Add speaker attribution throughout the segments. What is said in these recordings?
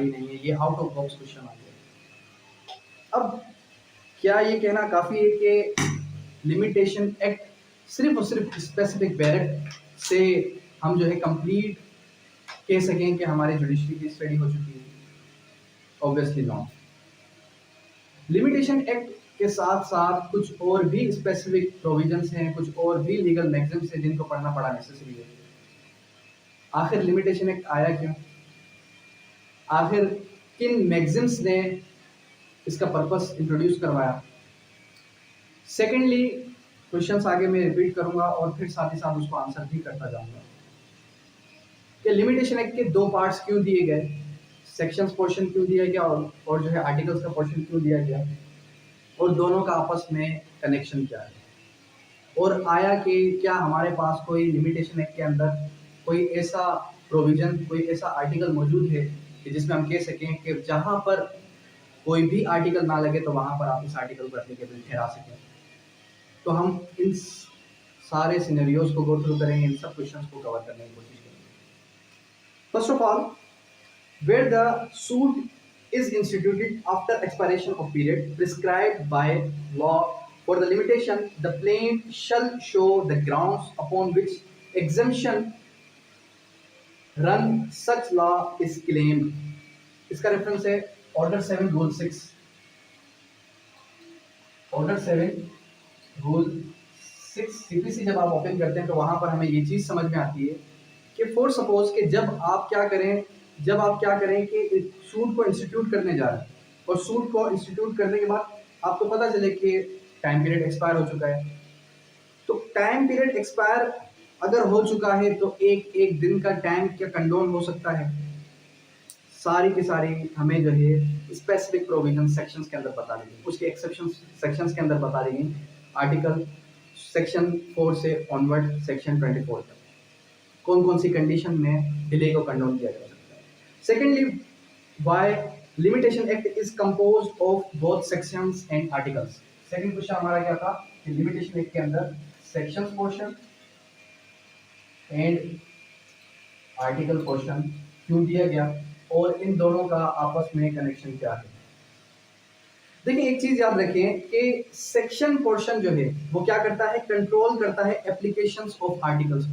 Speaker 1: ही नहीं है, ये आउट ऑफ बॉक्स क्वेश्चन आ गया। अब क्या ये कहना काफ़ी है कि लिमिटेशन एक्ट सिर्फ और सिर्फ स्पेसिफिक बैरक से हम जो है कंप्लीट कह सकें कि हमारी जुडिशरी की स्टडी हो चुकी है? Obviously not. लिमिटेशन एक्ट के साथ साथ कुछ और भी स्पेसिफिक प्रोविजंस हैं, कुछ और भी लीगल मैगजिम्स हैं जिनको पढ़ना बड़ा नेसेसरी है। आखिर लिमिटेशन एक्ट आया क्यों? आखिर किन मैगजिम्स ने इसका पर्पस इंट्रोड्यूस करवाया? सेकेंडली, क्वेश्चंस आगे मैं रिपीट करूंगा और फिर साथ ही साथ उसको आंसर भी करता जाऊंगा कि लिमिटेशन एक्ट के दो पार्ट्स क्यों दिए गए, सेक्शंस पोर्शन क्यों दिया गया और जो है आर्टिकल्स का पोर्शन क्यों दिया गया, और दोनों का आपस में कनेक्शन क्या है, और आया कि क्या हमारे पास कोई लिमिटेशन एक्ट के अंदर कोई ऐसा प्रोविजन, कोई ऐसा आर्टिकल मौजूद है कि जिसमें हम कह सकें कि जहां पर कोई भी आर्टिकल ना लगे तो वहां पर आप इस आर्टिकल को एप्लीकेबल ठहरा सकें। तो हम इन सारे सिनेरियोज को गो थ्रू करेंगे, इन सब क्वेश्चंस को कवर करने की कोशिश करेंगे। First of all, where the suit is instituted after expiration of period prescribed by law for the limitation, the plaintiff shall show the grounds upon which exemption run such law is claimed. इसका reference है order 7 rule 6। Order 7 rule 6 CPC जब आप open करते हैं तो वहां पर हमें ये चीज समझ में आती है कि फॉर सपोज कि जब आप क्या करें कि सूट को इंस्टीट्यूट करने जा रहे हैं और सूट को इंस्टीट्यूट करने के बाद आपको पता चले कि टाइम पीरियड एक्सपायर हो चुका है। तो टाइम पीरियड एक्सपायर अगर हो चुका है तो एक दिन का टाइम क्या कंडोन हो सकता है? सारी की सारी हमें जो है स्पेसिफिक प्रोविजन सेक्शंस के अंदर बता दी गई, उसके एक्सेप्शन सेक्शंस के अंदर बता दी गई। आर्टिकल सेक्शन 4 से ऑनवर्ड सेक्शन 24 तक कौन कौन सी कंडीशन में डिले को कंडोन किया जा सकता है। Secondly, why limitation act is composed of both sections and articles. Second question हमारा क्या था कि लिमिटेशन एक्ट के अंदर sections portion and article portion क्यों दिया गया और इन दोनों का आपस में कनेक्शन क्या है। देखिए, एक चीज याद रखें कि सेक्शन पोर्शन जो है वो क्या करता है, कंट्रोल करता है एप्लीकेशंस ऑफ आर्टिकल्स।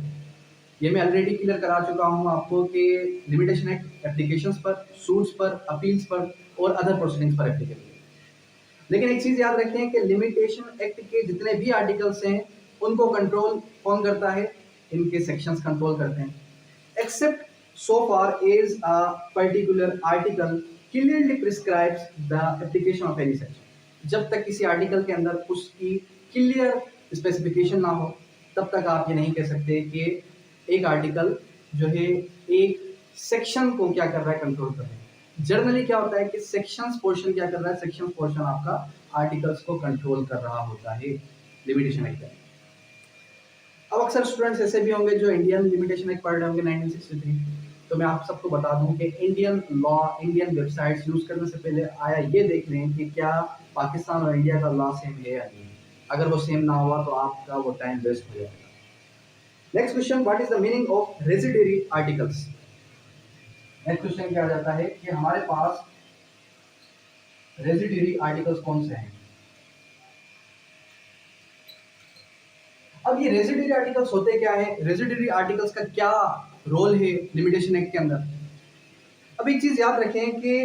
Speaker 1: ये मैं ऑलरेडी क्लियर करा चुका हूं आपको कि लिमिटेशन एक्ट एप्लीकेशंस पर, सूट्स पर, अपील्स पर और अदर प्रोसीडिंग्स पर एप्लीकेबल है। लेकिन एक चीज याद रखें कि लिमिटेशन एक्ट के जितने भी आर्टिकल्स हैं उनको कंट्रोल कौन करता है? इनके सेक्शंस कंट्रोल करते हैं, accept so far as a particular article clearly prescribes the application of any section। जब तक किसी आर्टिकल के अंदर उसकी क्लियर स्पेसिफिकेशन ना हो तब तक आप ये नहीं कह सकते कि एक आर्टिकल जो है एक सेक्शन को क्या कर रहा है, कंट्रोल कर रहा है। जनरली क्या होता है कि सेक्शंस पोर्शन क्या कर रहा है, सेक्शन पोर्शन आपका आर्टिकल्स को कंट्रोल कर रहा होता है लिमिटेशन एक्ट में। अब अक्सर स्टूडेंट्स ऐसे भी होंगे जो इंडियन लिमिटेशन एक्ट पढ़ रहे होंगे 1963, तो मैं आप सबको बता दूं कि Indian law, Indian websites use करने से पहले आया ये देख लें कि क्या पाकिस्तान और इंडिया का लॉ सेम है या नहीं। अगर वो सेम ना हुआ तो आपका वो टाइम वेस्ट हो जाएगा। Next question, what is the meaning of residuary articles. Next question क्या आ जाता है कि हमारे पास रेजिडरी आर्टिकल्स कौन से हैं। अब ये रेजिडरी आर्टिकल्स होते क्या है, रेजिडरी आर्टिकल्स का क्या रोल है लिमिटेशन एक्ट के अंदर। अब एक चीज याद रखें कि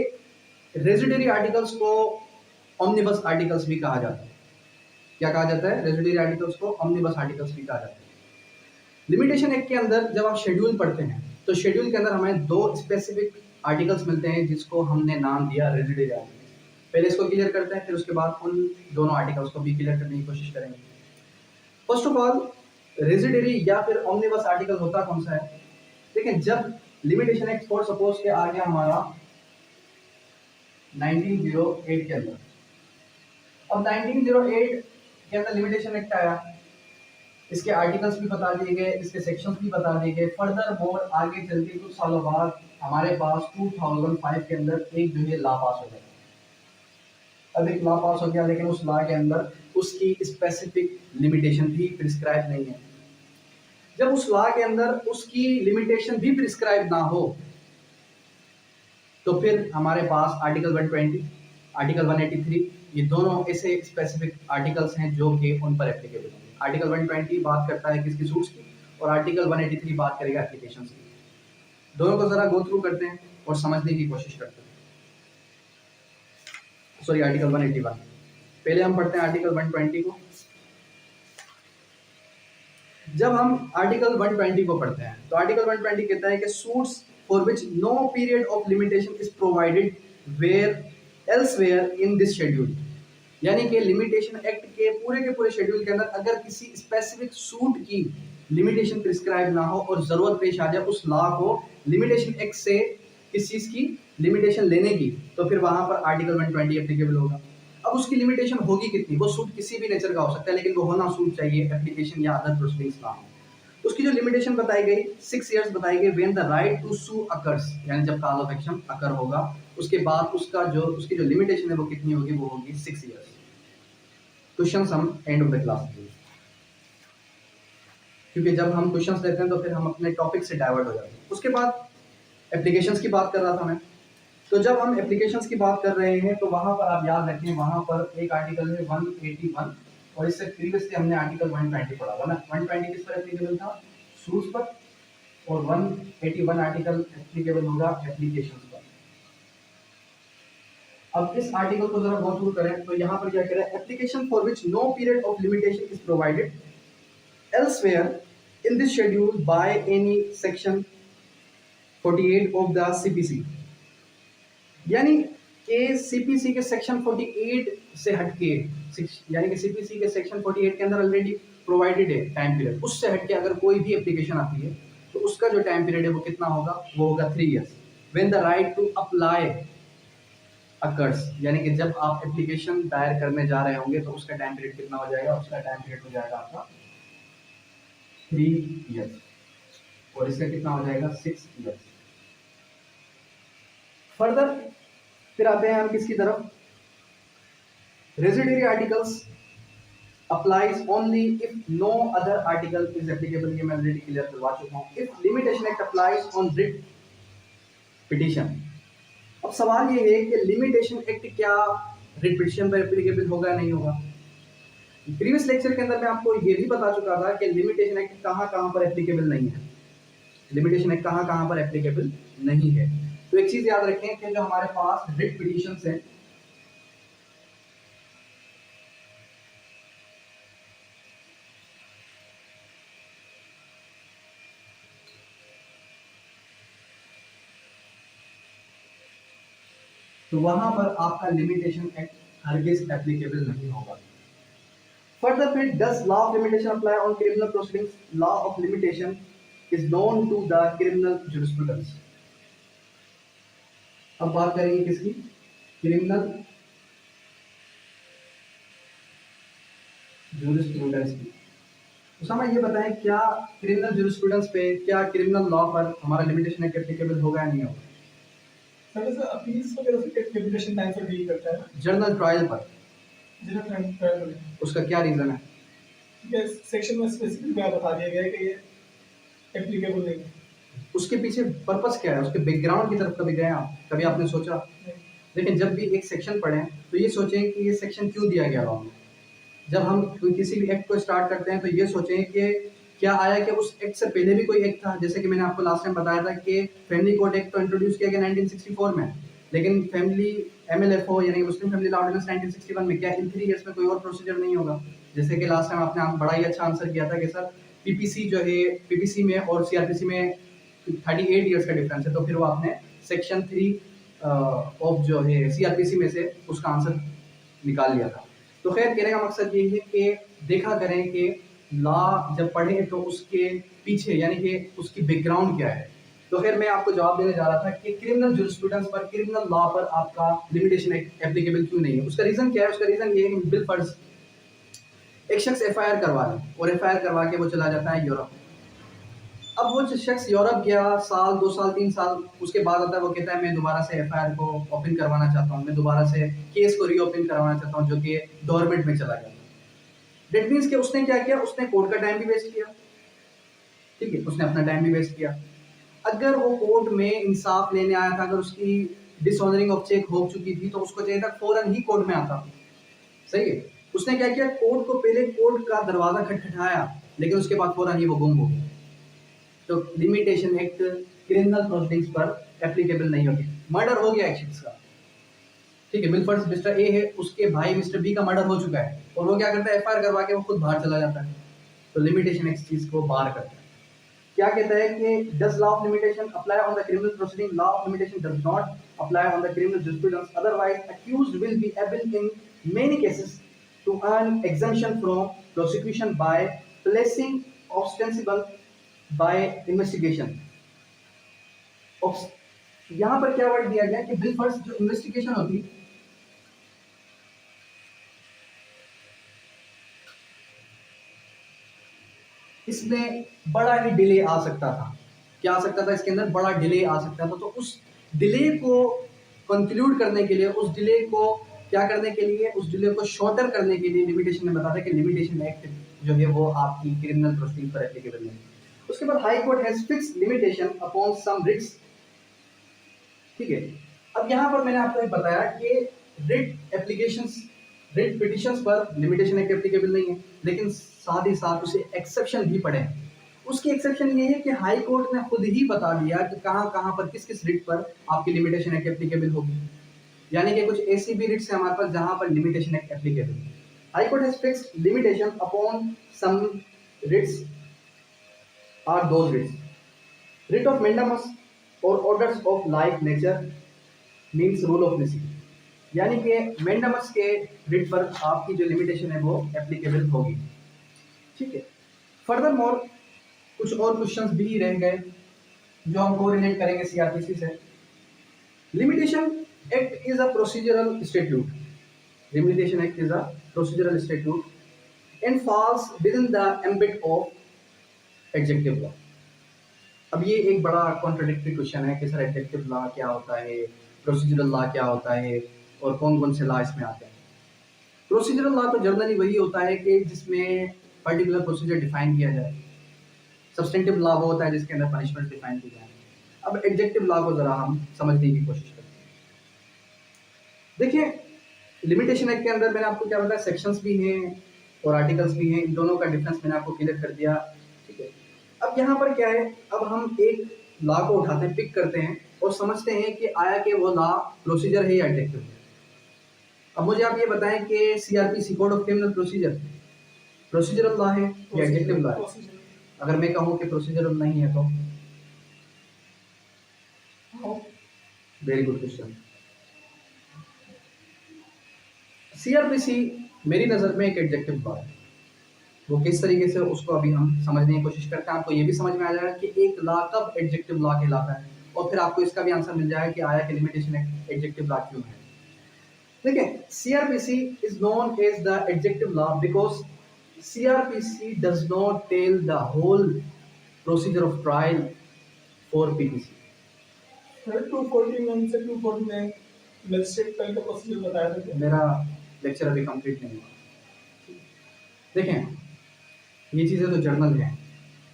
Speaker 1: रेजिडरी आर्टिकल्स को ऑमनिबस आर्टिकल्स भी कहा जाता है। क्या कहा जाता है? रेजिडरी आर्टिकल्स को ऑमनिबस आर्टिकल्स भी कहा जाता है। लिमिटेशन एक्ट के अंदर जब आप शेड्यूल पढ़ते हैं तो शेड्यूल के अंदर हमें दो स्पेसिफिक आर्टिकल्स मिलते हैं जिसको हमने नाम दिया रेजिडरी आर्टिकल्स। पहले इसको क्लियर करते हैं, फिर उसके बाद उन दोनों आर्टिकल्स को भी क्लियर करने की कोशिश करेंगे। फर्स्ट ऑफ ऑल, रेजिडरी या फिर ऑमनिबस आर्टिकल होता कौन सा है? देखिए, जब लिमिटेशन एक्ट फॉर सपोज के आ गया हमारा 1908 के अंदर, अब 1908 के अंदर लिमिटेशन एक्ट आया, इसके आर्टिकल्स भी बता दिए गए, इसके सेक्शंस भी बता दिए गए। फर्दर मोर आगे चल के कुछ सालों बाद हमारे पास 2005 के अंदर एक जो है लॉ पास हो गया। अब एक लॉ पास हो गया, लेकिन उस लॉ के अंदर उसकी स्पेसिफिक लिमिटेशन भी प्रिस्क्राइब नहीं है। जब उस लॉ के अंदर उसकी लिमिटेशन भी प्रिस्क्राइब ना हो तो फिर हमारे पास आर्टिकल 120, आर्टिकल 183, ये दोनों ऐसे स्पेसिफिक आर्टिकल्स हैं जो कि उन पर एप्लीकेबल होंगे। आर्टिकल 120 बात करता है किसकी, सूट्स की, और आर्टिकल 183 बात करेगा एप्लीकेशन की। दोनों को जरा गो थ्रू करते हैं और समझने की कोशिश करते हैं। सॉरी, आर्टिकल 181, पहले हम पढ़ते हैं आर्टिकल 120 को। जब हम आर्टिकल 120 को पढ़ते हैं तो आर्टिकल 120 कहता है कि suits for which no period of limitation is provided where elsewhere in this schedule, यानी कि लिमिटेशन एक्ट के पूरे शेड्यूल के अंदर अगर किसी स्पेसिफिक सूट की लिमिटेशन प्रिस्क्राइब ना हो और जरूरत पेश आ जाए उस लॉ को लिमिटेशन एक्ट से किस चीज की लिमिटेशन लेने की, तो फिर वहां पर आर्टिकल 120 एप्लीकेबल होगा। अब उसकी लिमिटेशन होगी कितनी, वो सूट किसी भी नेचर का हो सकता है, लेकिन वो होना सूट चाहिए, एप्लीकेशन या अदर प्रोसीडिंग्स ना हो। उसकी जो लिमिटेशन बताई गई 6 इयर्स बताई गई, when the right to sue occurs, यानी जब कॉज ऑफ एक्शन अकर होगा, उसके बाद उसकी जो लिमिटेशन है वो कितनी होगी, वो होगी 6 इयर्स। क्वेश्चन हम एंड ऑफ द क्लास, क्योंकि जब हम क्वेश्चंस लेते हैं तो फिर हम अपने टॉपिक से डाइवर्ट हो जाते हैं। उसके बाद एप्लीकेशंस की बात कर रहा था मैं, तो जब हम एप्लीकेशंस की बात कर रहे हैं तो वहां पर आप याद रखें, वहां पर एक आर्टिकल है 181 और इससे प्रीवियसली हमने आर्टिकल 120 पढ़ा था ना। 120 किस पर एप्लीकेबल था, सूट्स पर, और 181 आर्टिकल एप्लीकेबल होगा एप्लीकेशंस पर। अब इस आर्टिकल को जरा गो थ्रू करें तो यहाँ पर क्या कह रहा है, application for which no period of limitation is provided elsewhere in this schedule by any section 48 of the CPC, यानी कि CPC के सेक्शन 48 से हटके, यानी कि CPC के सेक्शन 48 के अंदर ऑलरेडी प्रोवाइडेड है टाइम पीरियड, उससे हटके अगर कोई भी एप्लीकेशन आती है तो उसका जो टाइम पीरियड है वो कितना होगा, वो होगा 3 years. When the right to apply occurs, यानी कि जब आप एप्लीकेशन दायर करने जा रहे होंगे तो उसका टाइम पीरियड कितना हो जाएगा, उसका टाइम पीरियड हो जाएगा आपका 3 इयर्स, और इसका कितना हो जाएगा 6 इयर्स। फर्दर फिर आते हैं हम किसकी तरफ, residuary articles applies only if no other article is applicable, ये मैं ऑलरेडी क्लियर करवा चुका हूं। If limitation act applies on writ petition, अब सवाल ये है कि लिमिटेशन एक्ट क्या रिट पिटीशन पर एप्लीकेबल होगा नहीं होगा। प्रीवियस लेक्चर के अंदर मैं आपको ये भी बता चुका था कि लिमिटेशन एक्ट कहाँ पर एप्लीकेबल नहीं है, लिमिटेशन एक्ट कहाँ पर एप्लीकेबल नहीं है। तो एक चीज याद रखें कि जो हमारे पास रिट पिटीशंस हैं, तो वहां पर आपका लिमिटेशन एक्ट हरगिज एप्लीकेबल नहीं होगा। Further, फिर does law of limitation apply on criminal proceedings? Law of limitation is known to the criminal jurisprudence. अब बात करेंगे किसकी, क्रिमिनल jurisprudence की। तो समय ये बताएं, क्या क्रिमिनल jurisprudence पे, क्या क्रिमिनल लॉ पर हमारा लिमिटेशन एक्ट एप्लीकेबल होगा या नहीं होगा?
Speaker 2: सर अपील्स वगैरह से लिमिटेशन टाइम से डील करता है,
Speaker 1: जर्नल ट्रायल पर
Speaker 2: जनरल ट्रायल,
Speaker 1: उसका क्या रीजन है?
Speaker 2: सेक्शन में स्पेसिफिक बता दिया गया है कि ये एप्लीकेबल नहीं है।
Speaker 1: उसके पीछे पर्पस क्या है, उसके बैकग्राउंड की तरफ कभी गए आप, कभी आपने सोचा? लेकिन जब भी एक सेक्शन पढ़ें तो ये सोचें कि ये सेक्शन क्यों दिया गया लॉ में। जब हम किसी भी एक्ट को स्टार्ट करते हैं तो ये सोचें कि क्या आया कि उस एक्ट से पहले भी कोई एक्ट था। जैसे कि मैंने आपको लास्ट टाइम बताया था कि फैमिली कोड एक्ट तो इंट्रोड्यूस किया गया 1964 में, लेकिन फैमिली MLFO यानी मुस्लिम फैमिली लॉ ऑर्डिनेंस 1961 में, क्या इन 3 इयर्स में कोई और प्रोसीजर नहीं होगा? जैसे कि लास्ट टाइम आपने बड़ा ही अच्छा आंसर किया था कि सर PPC जो है, PPC में और CRPC में 38 इयर्स का डिफरेंस है, तो फिर वो आपने सेक्शन 3 ऑफ जो है CRPC में से उसका आंसर निकाल लिया था। तो खैर कहने का मकसद ये है कि देखा करें कि लॉ जब पढ़ें तो उसके पीछे यानी कि उसकी बैकग्राउंड क्या है। तो फिर मैं आपको जवाब देने जा रहा था कि क्रिमिनल जुरिस्प्रूडेंस पर, क्रिमिनल लॉ पर आपका लिमिटेशन एप्लीकेबल क्यों नहीं है। उसका रीजन क्या है? उसका रीजन ये है कि बिलफर्ज एक शख्स FIR करवा ले और FIR करवा के वो चला जाता है यूरोप। अब वो शख्स यूरोप गया, साल 2 साल 3 साल उसके बाद आता है, वो कहता है मैं दोबारा से FIR को ओपन करवाना चाहता हूँ, मैं दोबारा से केस को रीओपन करवाना चाहता हूँ, जो कि गवर्नमेंट में चला गया। डेट मीन्स कि उसने क्या किया, उसने कोर्ट का टाइम भी वेस्ट किया, ठीक है, उसने अपना टाइम भी वेस्ट किया। अगर वो कोर्ट में इंसाफ लेने आया था, अगर उसकी डिसऑनरिंग ऑफ चेक हो चुकी थी तो उसको चाहिए था फौरन ही कोर्ट में आता, सही है। उसने क्या किया, कोर्ट को पहले कोर्ट का दरवाजा खटखटाया लेकिन उसके बाद फौरन ही वो गुम हो गया। तो लिमिटेशन एक्ट क्रिमिनल प्रोसीडिंग्स पर एप्लीकेबल नहीं होगी। मर्डर हो गया एक्शन का, ठीक है, मिलफर्ड मिस्टर ए है, उसके भाई मिस्टर बी का मर्डर हो चुका है और वो क्या करता है, एफआईआर करवा के वो खुद बाहर चला जाता है। तो लिमिटेशन एक्ट चीज को बाहर करता है। क्या कहता है कि does law of limitation apply on the criminal proceeding, law of limitation does not apply on the criminal jurisprudence, otherwise accused will be able in many cases to earn exemption from prosecution by placing ostensible by investigation. यहाँ पर क्या word दिया गया कि bill first जो investigation होती, इसमें बड़ा ही डिले आ सकता था। क्या आ सकता था, इसके अंदर बड़ा डिले आ सकता था। तो उस डिले को कंक्लूड करने के लिए, उस डिले को क्या करने के लिए, उस डिले को शॉर्टर करने के लिए लिमिटेशन ने बताया कि लिमिटेशन एक्ट जो है वो आपकी क्रिमिनल प्रोसीडिंग पर एप्लीकेबल नहीं। उसके बाद high court has fixed limitation upon some writs, ठीक है। अब यहाँ पर मैंने आपको एक बताया कि रिट एप्लीकेशंस, रिट पिटिशंस पर लिमिटेशन एक्ट एप्लीकेबल नहीं है, लेकिन साथ ही साथ उसे एक्सेप्शन भी पड़े हैं। उसकी एक्सेप्शन ये है कि हाई कोर्ट ने खुद ही बता दिया कि कहाँ कहाँ पर किस किस रिट पर आपकी लिमिटेशन एक्ट एप्लीकेबल होगी। यानी कि कुछ ऐसी भी रिट्स है हमारे पास जहाँ पर लिमिटेशन एक्ट एप्लीकेबल है। High court has fixed limitation upon some writs are those writs, writ of mandamus और orders of like nature means rule of necessity. यानी कि मेंडामस के रिट पर आपकी जो लिमिटेशन है वो एप्लीकेबल होगी, ठीक है। फर्दर मोर कुछ और क्वेश्चंस भी रह गए जो हम कोरिलेट करेंगे सीआरपीसी से। Limitation act is a procedural statute, limitation act is a procedural statute and falls within the ambit of adjective law. अब ये एक बड़ा कॉन्ट्रडिक्टरी क्वेश्चन है कि सर एग्जेक्टिव लॉ क्या होता है, प्रोसीजरल लॉ क्या होता है और कौन कौन से लॉ इसमें आते हैं। प्रोसीजरल लॉ तो जनरली वही होता है कि जिसमें पर्टिकुलर प्रोसीजर डिफाइन किया जाए। सब्सटेंटिव लॉ वो होता है जिसके अंदर पनिशमेंट डिफाइन की जाए। अब एग्जेक्टिव लॉ को जरा हम समझने की कोशिश करते हैं। देखिए लिमिटेशन एक्ट के अंदर मैंने आपको क्या बताया, सेक्शंस भी हैं और आर्टिकल्स भी हैं, इन दोनों का डिफरेंस मैंने आपको क्लियर कर दिया, ठीक है। अब यहाँ पर क्या है, अब हम एक लॉ को उठाते हैं, पिक करते हैं और समझते हैं कि आया कि वो लॉ प्रोसीजर है या एडजेक्टिव है। अब मुझे आप ये बताएं कि CrPC code of criminal procedure procedural law है या एडजेक्टिव लॉ है? अगर मैं कहूँ कि प्रोसीजरल नहीं है तो? Very good question. सीआरपीसी मेरी नज़र में एक एडजेक्टिव लॉ है। वो किस तरीके से, उसको अभी हम समझने की कोशिश करते हैं। आपको ये भी समझ में आ जाएगा कि एक लॉ कब एडजेक्टिव लॉ कहलाता है और फिर आपको इसका भी आंसर मिल जाएगा कि आया कि लिमिटेशन एडजेक्टिव लॉ क्यों है। देखिए CrPC is known as the adjective law because CrPC does not tell the whole procedure of trial for PPC.
Speaker 2: 241 से 249 मजिस्ट्रेट ट्रायल का प्रोसीजर बताया था।
Speaker 1: मेरा लेक्चर अभी कंप्लीट नहीं हुआ। देखें ये चीज़ें तो जर्नल हैं,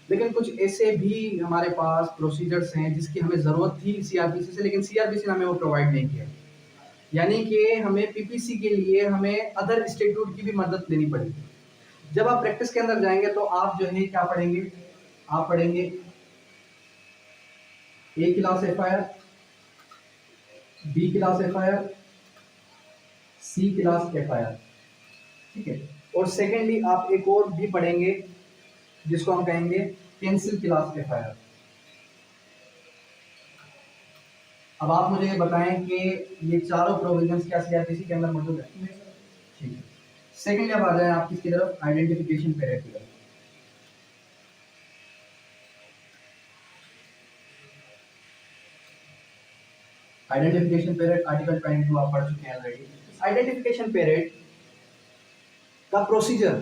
Speaker 1: लेकिन कुछ ऐसे भी हमारे पास प्रोसीजर्स हैं जिसकी हमें ज़रूरत थी सीआरपीसी से, लेकिन सीआरपीसी ने हमें वो प्रोवाइड नहीं किया। यानी कि हमें पीपीसी के लिए हमें अदर इंस्टीट्यूट की भी मदद लेनी पड़ेगी। जब आप प्रैक्टिस के अंदर जाएंगे तो आप जो है क्या पढ़ेंगे, आप पढ़ेंगे A class FIR, B class FIR, C class FIR, ठीक है। और सेकेंडली आप एक और भी पढ़ेंगे जिसको हम कहेंगे पेंसिल क्लास एफआईआर। अब आप मुझे बताएं कि ये चारों प्रोविजंस क्या सीआरपीसी के अंदर मौजूद है? ठीक है। सेकेंडली अब आ जाए आप किसकी तरफ, आइडेंटिफिकेशन पीरियड की तरफ। आइडेंटिफिकेशन पीरियड आर्टिकल 22 आप पढ़ चुके हैं ऑलरेडी। आइडेंटिफिकेशन पीरियड का प्रोसीजर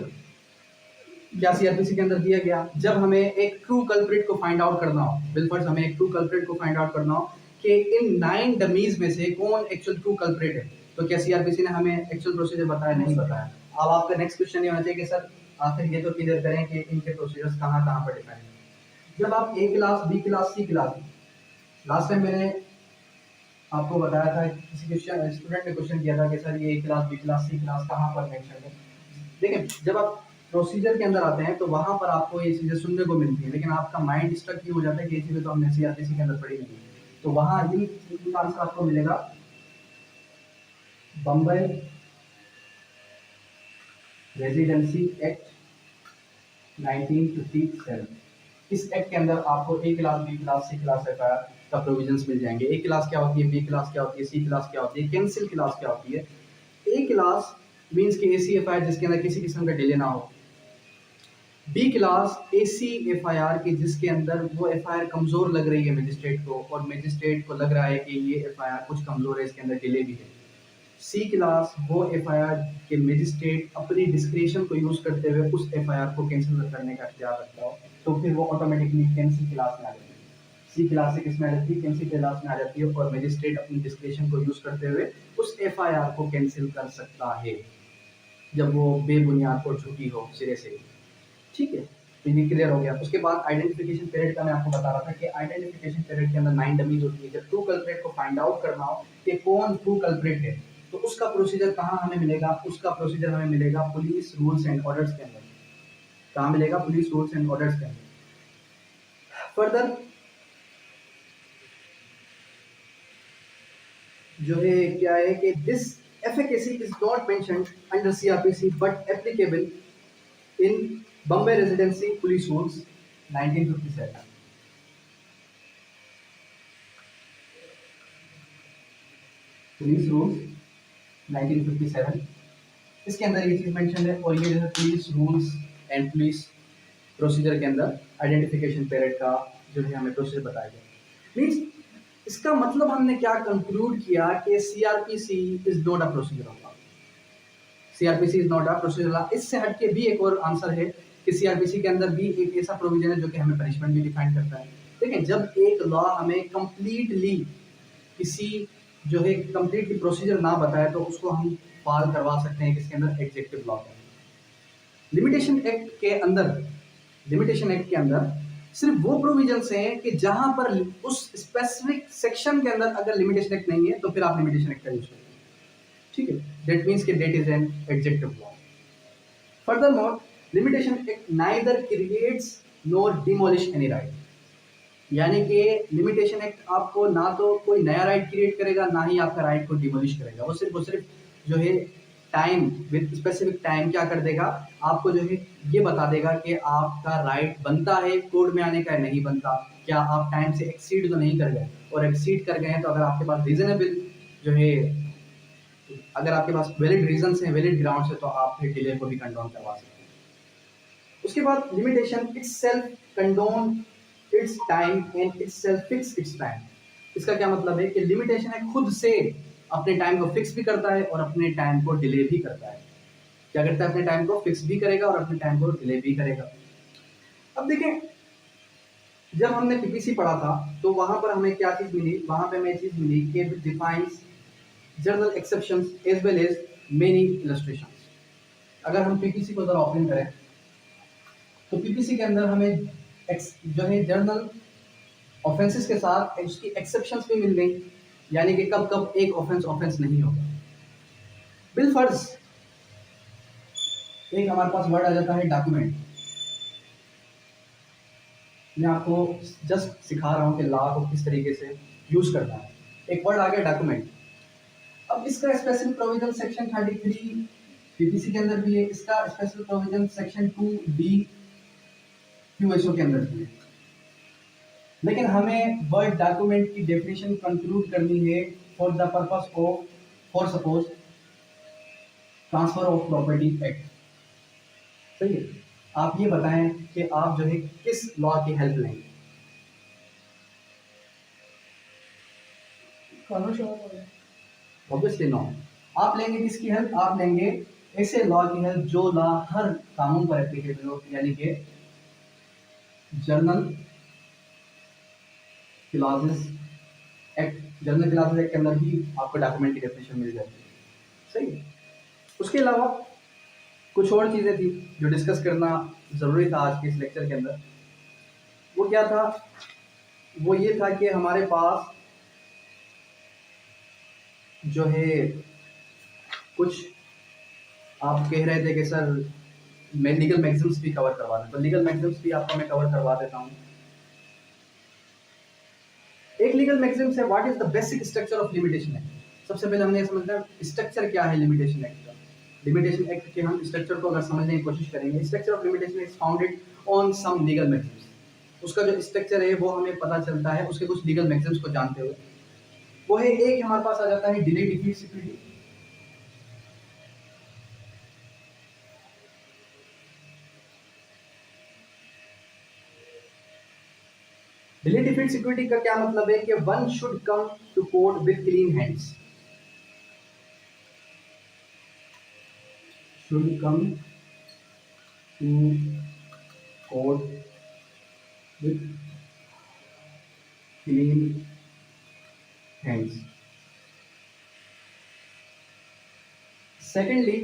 Speaker 1: क्या सीआरपीसी के अंदर दिया गया, जब हमें एक ट्रू कल्प्रिट को फाइंड आउट करना हो, बिल्कुल हमें एक ट्रू कल्प्रिट को फाइंड आउट करना हो कि इन 9 डमीज में से कौन एक्चुअल ट्रू कल्प्रिट है, तो क्या सीआरपीसी ने हमें एक्चुअल प्रोसीजर बताया? नहीं बताया। अब आपका नेक्स्ट क्वेश्चन ये होना चाहिए कि सर आखिर ये तो क्लियर करें कि इनके प्रोसीजर्स कहाँ कहाँ पर डिफाइन है। जब आप ए क्लास, बी क्लास, सी क्लास, लास्ट टाइम मैंने आपको बताया था, किसी क्वेश्चन स्टूडेंट ने क्वेश्चन किया था कि सर ये ए क्लास, बी क्लास, सी क्लास कहाँ पर मेंशन है। देखिए, जब आप प्रोसीजर के अंदर आते हैं तो वहाँ पर आपको ये चीज़ें सुनने को मिलती है, लेकिन आपका माइंड स्टक ये हो जाता है कि ये चीज़ें तो हमने सीआरपीसी के अंदर पढ़ी नहीं। तो वहाँ इनका आंसर आपको मिलेगा बम्बई रेजिडेंसी एक्ट 1957। इस एक्ट के अंदर आपको ए क्लास, बी क्लास, सी क्लास एफआईआर का प्रोविजंस मिल जाएंगे। ए क्लास क्या होती है, बी क्लास क्या होती है, सी क्लास क्या होती है, कैंसिल क्लास क्या होती है। ए क्लास मीन्स कि ऐसी एफआईआर जिसके अंदर किसी किस्म का डिले ना हो। बी क्लास ऐसी एफआईआर की जिसके अंदर वो एफआईआर कमजोर लग रही है मजिस्ट्रेट को, और मजिस्ट्रेट को लग रहा है कि ये एफआईआर कुछ कमजोर है, इसके अंदर डिले भी है। सी क्लास वो एफआईआर के मजिस्ट्रेट अपनी डिस्क्रिशन को यूज करते हुए उस एफआईआर को कैंसिल करने का इख्तियार रखता हो, तो फिर वो ऑटोमेटिकली कैंसिल क्लास में आ जाती है। सी क्लास से किस में आ जाती है, कैंसिल क्लास में आ जाती है, और मजिस्ट्रेट अपनी डिस्क्रिशन को यूज करते हुए उस एफआईआर को कैंसिल कर सकता है जब वो बेबुनियाद और झूठी हो सिरे से। ठीक है, तो ये क्लियर हो गया। उसके बाद आइडेंटिफिकेशन पीरियड का मैं आपको बता रहा था कि आइडेंटिफिकेशन पीरियड के अंदर 9 डमीज होती है। जब ट्रू कल्प्रेट को फाइंड आउट करना हो कि कौन ट्रू कल्प्रेट है, तो उसका प्रोसीजर कहाँ हमें मिलेगा, उसका प्रोसीजर हमें मिलेगा पुलिस रूल्स एंड ऑर्डर्स के अंदर। कहाँ मिलेगा, पुलिस रूल्स एंड ऑर्डर्स के अंदर। फर्दर जो है क्या है कि this efficacy is not mentioned under CRPC but applicable in Bombay Residency Police Rules 1957। Police rules 1957, इसके अंदर ये चीज़ मेंशन है। और ये जो है police rules and police procedure के अंदर आइडेंटिफिकेशन पीरियड का जो है हमें प्रोसीजर बताया गया। मीन्स इसका मतलब हमने क्या कंक्लूड किया कि CrPC is not a procedure of law. CrPC is not a procedure law. इससे हटके भी एक और आंसर है कि सीआरपीसी के अंदर भी एक ऐसा प्रोविजन है जो कि हमें पनिशमेंट भी डिफाइन करता है। देखिए, जब एक लॉ हमें कंप्लीटली किसी जो है कंप्लीटली प्रोसीजर ना बताए तो उसको हम फाल करवा सकते हैं किसके अंदर, एग्जेक्टिव लॉ के अंदर। लिमिटेशन एक्ट के अंदर सिर्फ वो प्रोविजंस हैं कि जहां पर उस स्पेसिफिक सेक्शन के अंदर अगर लिमिटेशन एक्ट नहीं है तो फिर आप लिमिटेशन एक्ट का यूज करें। ठीक है, दैट मीन्स कि that is an executive law. Furthermore, limitation act neither creates nor demolish any right. यानी कि लिमिटेशन एक्ट आपको ना तो कोई नया राइट क्रिएट करेगा, ना ही आपका राइट को डिमोलिश करेगा। वो सिर्फ जो है टाइम विद स्पेसिफिक टाइम क्या कर देगा, आपको जो है ये बता देगा कि आपका राइट बनता है कोर्ट में आने का या नहीं बनता, क्या आप टाइम से एक्सीड तो नहीं कर गए, और एक्सीड कर गए हैं तो अगर आपके पास रीजनेबल जो है, अगर आपके पास वैलिड रीजंस हैं, वैलिड ग्राउंड्स है, तो आप फिर डिले को भी कंडोन करवा सकते हैं। उसके बाद limitation itself condone it's time and itself fix it's time. इसका क्या मतलब है कि लिमिटेशन है खुद से अपने टाइम को फिक्स भी करता है और अपने टाइम को डिले भी करता है। क्या करता है, अपने टाइम को फिक्स भी करेगा और अपने टाइम को डिले भी करेगा। अब देखें, जब हमने पीपीसी पढ़ा था तो वहां पर हमें क्या चीज मिली, वहां पे हमें चीज मिली कि defines general exceptions as well as many illustrations. अगर हम पीपीसी को जरा ओपन करें तो पीपीसी के अंदर हमें जो है जर्नल ऑफेंसेस के साथ उसकी एक्सेप्शंस भी मिल गई, यानी कि कब कब एक ऑफेंस नहीं होगा। बिलफर्ज एक हमारे पास वर्ड आ जाता है डॉक्यूमेंट। मैं आपको जस्ट सिखा रहा हूँ कि लॉ को किस तरीके से यूज करना है। एक वर्ड आ गया डॉक्यूमेंट। अब इसका स्पेशल प्रोविजन सेक्शन 33 पीपीसी के अंदर भी है, इसका स्पेशल प्रोविजन सेक्शन 2D क्यूएसओ के अंदर भी है। लेकिन हमें वर्ड डॉक्यूमेंट की डेफिनेशन कंक्लूड करनी है for the purpose of, for suppose transfer of property act. सही है, आप ये बताएं कि आप जो है किस लॉ की हेल्प लेंगे। Obviously no. आप लेंगे किसकी हेल्प, आप लेंगे ऐसे लॉ की हेल्प जो लॉ हर कानून पर एप्लीकेबल हो, यानी कि journal clauses act. Journal clauses act के अंदर भी आपको डॉक्यूमेंट की डेफिनेशन मिल जाती है। सही है। उसके अलावा कुछ और चीज़ें थी जो डिस्कस करना ज़रूरी था आज के इस लेक्चर के अंदर। वो क्या था, वो ये था कि हमारे पास जो है कुछ आप कह रहे थे कि सर मैं लीगल मैगजीम्स भी कवर करवा दूँ, तो लीगल मैगजीम्स भी आपको मैं कवर करवा देता हूँ। एक लीगल मैगजीम से what is the basic structure of limitation act. सबसे पहले हमने समझना स्ट्रक्चर क्या है लिमिटेशन एक्ट का। लिमिटेशन एक्ट के हम स्ट्रक्चर को अगर समझने की कोशिश करेंगे, structure of limitation is founded on some legal maxims. उसका जो स्ट्रक्चर है वो हमें पता चलता है उसके कुछ लीगल मैगजीम्स को जानते हुए। वो है, एक हमारे पास आ जाता है delay defeat security. Delay defeat security का क्या मतलब है कि one should come to court with clean hands, should come to court with clean hands. Secondly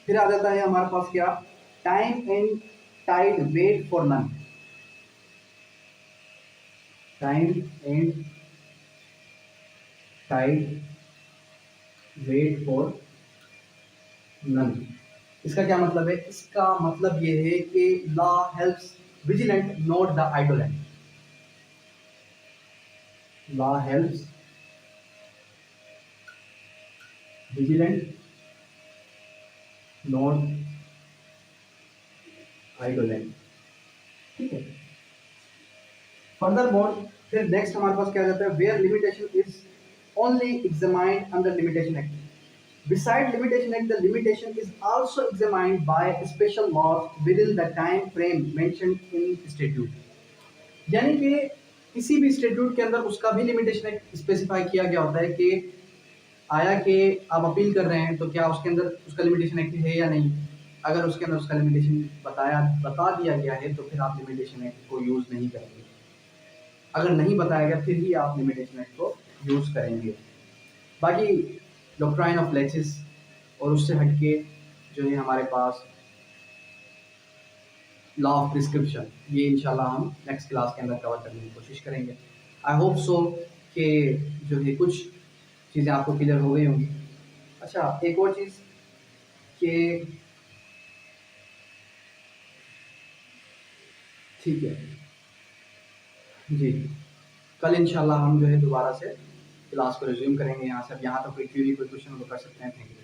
Speaker 1: फिर आ जाता है हमारे पास क्या, time and tide wait for none. Time and tide wait for none. इसका क्या मतलब है? इसका मतलब ये है कि law helps vigilant not the indolent. Law helps vigilant not आइडोलेंट। ठीक है। फर्दर मोर फिर नेक्स्ट हमारे पास क्या आ जाता है, where limitation is only examined under limitation act. Beside limitation act, the limitation is also examined by special laws within the time frame mentioned in statute। यानी कि किसी भी स्टेट्यूट के अंदर उसका भी लिमिटेशन एक्ट स्पेसिफाई किया गया होता है कि आया कि आप अपील कर रहे हैं तो क्या उसके अंदर उसका लिमिटेशन एक्ट है या नहीं। अगर उसके अंदर उसका लिमिटेशन बता दिया गया है तो फिर आप लिमिटेशन एक्ट को यूज़ नहीं करेंगे। अगर नहीं बताया गया फिर ही आप लिमिटेशन एक्ट को यूज़ करेंगे। बाकी डॉक्ट्राइन ऑफ लेचिस और उससे हटके जो है हमारे पास लॉ ऑफ प्रिस्क्रिप्शन, ये इंशाल्लाह हम नेक्स्ट क्लास के अंदर कवर करने की कोशिश करेंगे। आई होप सो कि जो है कुछ चीज़ें आपको क्लियर हो गई होंगी। अच्छा, एक और चीज़ कि ठीक है जी, कल इंशाल्लाह हम जो है दोबारा से क्लास को रिज्यूम करेंगे यहाँ से। अब यहाँ तक कोई क्वेरी कोई क्वेश्चन वो कर सकते हैं। Thank you.